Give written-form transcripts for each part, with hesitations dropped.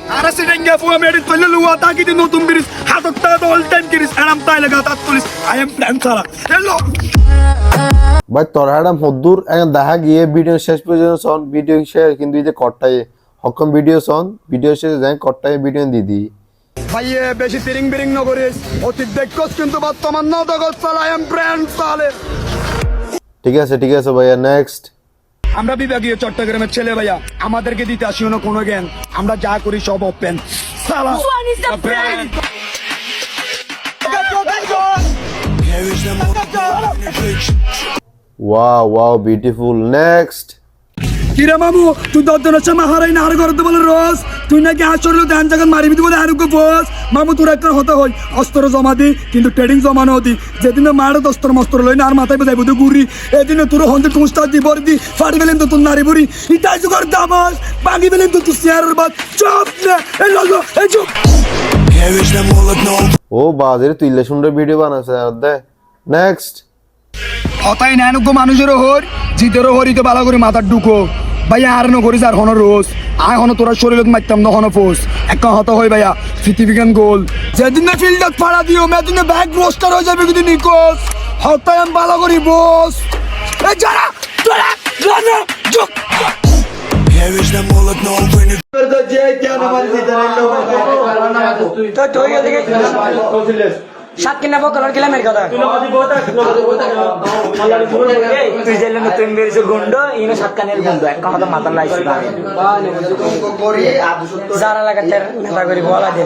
Ara sinengya po medit pala luwa taki din notun biris hatok ta all time kiris anam tay laga tat pulis I am plan sara hello ভাই তোর একটা মধুর এখন দেখা গিয়ে video শেষ পর্যন্ত শোন ভিডিও শেষ কিন্তু এই যে কটটাই হকম ভিডিও শোন ভিডিও শেষে যাই কটটাই ভিডিও দিদি ভাইয়ে বেশি তিরিং বিরিং ন করিস অতি দেখছস কিন্তু বর্তমান ন দগত চালা I am plan সালে ঠিক আছে ভাইয়া নেক্সট আমরা বিভাগীয় চট্টগ্রামের ছেলে ভাইয়া আমাদেরকে দিতে আসিও না কোনো জ্ঞান আমরা যা করি সব ওপেন সালা ওয়াও বিউটিফুল নেক্সট কিরে মামু তুই দর্জনের সময় হারাই না আর করতে বলে রোজ তুই নাকি আসলে ধ্যান জায়গা মারিবি বলে আরোগ্য ফোস মামু তোর একটা হতে হয় অস্ত্র জমা দি কিন্তু ট্রেডিং জমানো দি যেদিনে মারে দস্ত্র মস্ত্র লই না আর মাথায় যাইব তো গুড়ি এদিনে তোর হন্তে টুস্টার দি বর্দি ফাড়ি গেলেন তো তোর নারী বুড়ি ইটাই জুগার দামাস ভাঙি গেলেন তো তুই শেয়ারের বাদ চপ না এই ললো এই চুপ ও বাজের তুই সুন্দর ভিডিও বানাছে দে নেক্সট হতাই না এনুগ্য মানুষেরও হর জিতেরও হরিতে ভালো করে মাথার ঢুকো ভাইয়া আর ন করিস আর হন রোজ আয় হন তোরা শরীরত মারতাম না হন ফোস একটা হত হয় ভাইয়া পৃথিবীজ্ঞান গোল যেদিন না ফিল্ডত ফাড়া দিও মেদিনে ব্যাগ রোস্টার হয়ে যাবে কিন্তু নিকোস হতাই আমি ভালো করি বস এই যারা তোরা রানা জুক সাত কিনা বকলার কিলা মের কথা তুই জেলে নতুন বেরিয়েছে গুন্ড ইনো সাত কানের গুন্ড এক কথা মাথার লাইছে যারা লাগাতে নেতা করি বলা দে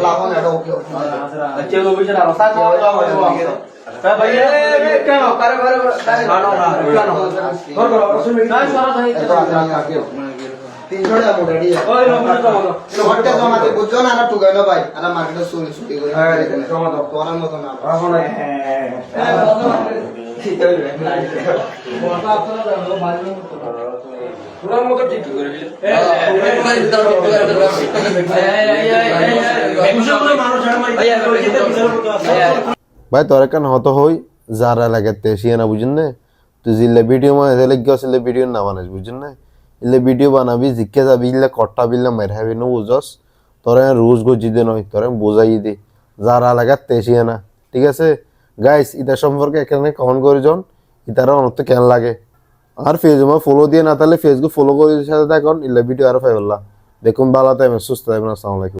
ভাই তোর কেন হত হই যারা লাগাতে শিয়ে না বুঝুন না তুই জিল্লে ভিডিও মানে লেগে ভিডিও না বানাস বুঝুন না ইলে ভিডিও বানাবি জিজ্ঞে যাবি ইলে কট্টা বিল্লা মের হাবি না বুঝস তোরা রোজ গজি দে নয় তোরা বোঝাই দে যারা লাগাতে শিয়ে না ঠিক আছে গাইস এটা সম্পর্কে এখানে কমেন্ট করে জন ইতারা অনত কেন লাগে আর ফেসবুক ফলো দিয়ে না তাহলে ফেসবুক ফলো করে সাথে থাকুন ইলে ভিডিও আর পাইবলা দেখুন ভালো থাকবেন সুস্থ থাকবেন আসসালামু আলাইকুম